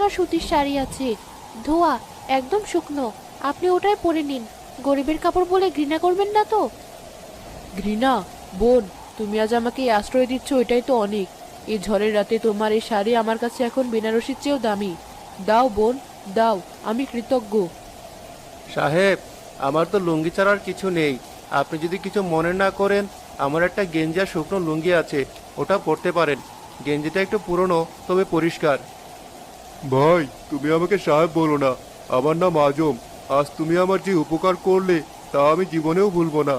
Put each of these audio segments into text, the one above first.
টাকার সুতির শাড়ি আছে, ধোয়া, একদম শুকনো। আপনি ওটাই পরে নিন। গরিবের কাপড় বলে ঘৃণা করবেন না তো? ঘৃণা? বোন, তুমি আজ আমাকে এই আশ্রয় দিচ্ছ, এটাই তো অনেক। এই ঝড়ের রাতে তোমার এই শাড়ি আমার কাছে এখন বেনারসির চেয়েও দামি। দাও বোন, দাও, আমি কৃতজ্ঞ। সাহেব, আমার তো লুঙ্গি ছাড়ার কিছু নেই। আপনি যদি কিছু মনে না করেন, আমার একটা গেঞ্জি আর শুকনো লুঙ্গি আছে, ওটা পরতে পারেন। গেঞ্জিটা একটু পুরনো, তবে পরিষ্কার। ভাই, তুমি আমাকে সাহেব বলো না, আমার নাম আজম। আজ তুমি আমার যে উপকার করলে তা আমি জীবনেও ভুলবো না।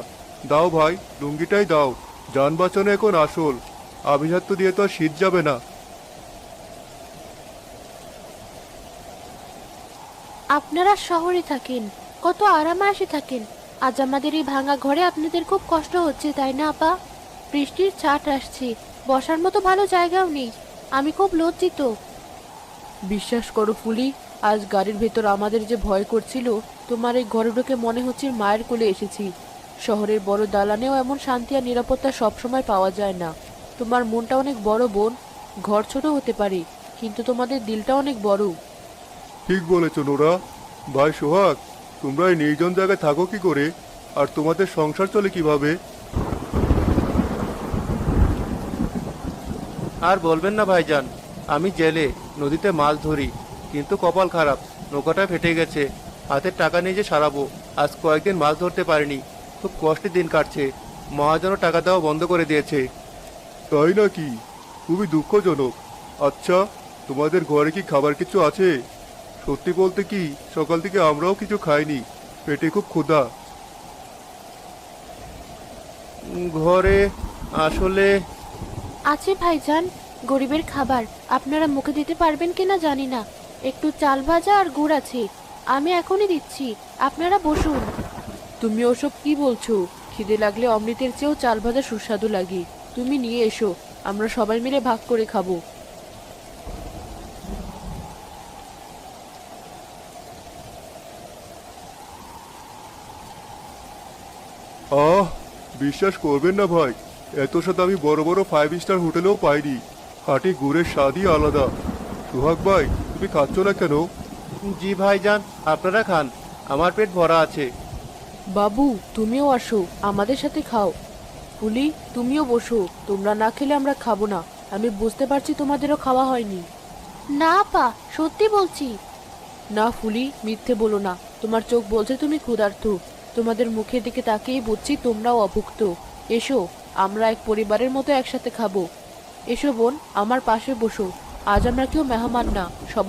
দাও ভাই, লুঙ্গিটাই দাও। যান বাঁচানো এখন আসল। আভিজাত্য দিয়ে তো আর শীত যাবে না। আপনারা শহরে থাকেন, কত আরাম-আয়েশে থাকেন। আজ আমাদের এই ভাঙা ঘরে আপনাদের খুব কষ্ট হচ্ছে, তাই না আপা? বৃষ্টির ছাট আসছে, বসার মতো ভালো জায়গাও নেই। আমি খুব লজ্জিত। বিশ্বাস করো ফুলি, আজ গাড়ির ভেতর আমাদের যে ভয় করছিল, তোমার এই ঘরে ঢুকে মনে হচ্ছে মায়ের কোলে এসেছি। শহরের বড় দালানেও এমন শান্তি আর নিরাপত্তা সবসময় পাওয়া যায় না। তোমার মনটা অনেক বড় বোন। ঘর ছোট হতে পারে, কিন্তু তোমাদের দিলটা অনেক বড়। ঠিক বলেছো নোরা। ভাই সোহাগ, তোমরা এই নির্জন জায়গায় থাকো কি করে? আর তোমাদের সংসার চলে কিভাবে? আর বলবেন না ভাইজান, আমি জেলে নদীতে মাছ ধরি, কিন্তু কপাল খারাপ, নৌকাটা ফেটে গেছে। হাতের টাকা নিয়ে যে সারাবো, আজ কয়েকদিন মাছ ধরতে পারিনি। খুব কষ্টে দিন কাটছে। মহাজনও টাকা দেওয়া বন্ধ করে দিয়েছে। তাই নাকি? খুবই দুঃখজনক। আচ্ছা, তোমাদের ঘরে কি খাবার কিছু আছে? সত্যি বলতে কি, সকাল থেকে আমরাও কিছু খাইনি, পেটে খুব ক্ষুধা। ঘরে আসলে আছে ভাইজান, গরিবের খাবার। আপনারা মুখে দিতে পারবেন কিনা জানি না। একটু চাল ভাজা আর গুড় আছে, আমি এখনই দিচ্ছি। আপনারা বসুন। তুমি ওসব কি বলছো? খিদে লাগলে অমৃতের চেয়েও চাল ভাজা সুস্বাদু লাগে। তুমি নিয়ে এসো, আমরা সবাই মিলে ভাগ করে খাবো। আহ, বিশ্বাস করবেন না ভাই, এত স্বাদ আমি বড় বড় 5 স্টার হোটেলেও পাইনি। খাঁটি গুড়ের স্বাদই আলাদা। সোহাগ ভাই, তুমি খাচ্ছ না কেন? জি ভাইজান, আপনারা খান, আমার পেট ভরা আছে। বাবু, তুমিও আসো, আমাদের সাথে খাও। ফুলি, তুমিও বসো। তোমরা না খেলে আমরা খাবো না। আমি বুঝতে পারছি তোমাদেরও খাওয়া হয়নি। না আপা, সত্যি বলছি। না ফুলি, মিথ্যে বলো না। তোমার চোখ বলছে তুমি ক্ষুধার্ত। তোমাদের মুখের দিকে তাকিয়ে বুঝছি তোমরাও অভুক্ত। এসো, আমরা এক পরিবারের মতো একসাথে খাবো। এসো বোন, আমার পাশে বসো। আজ আমরা কেউ মেহমান না, সবাই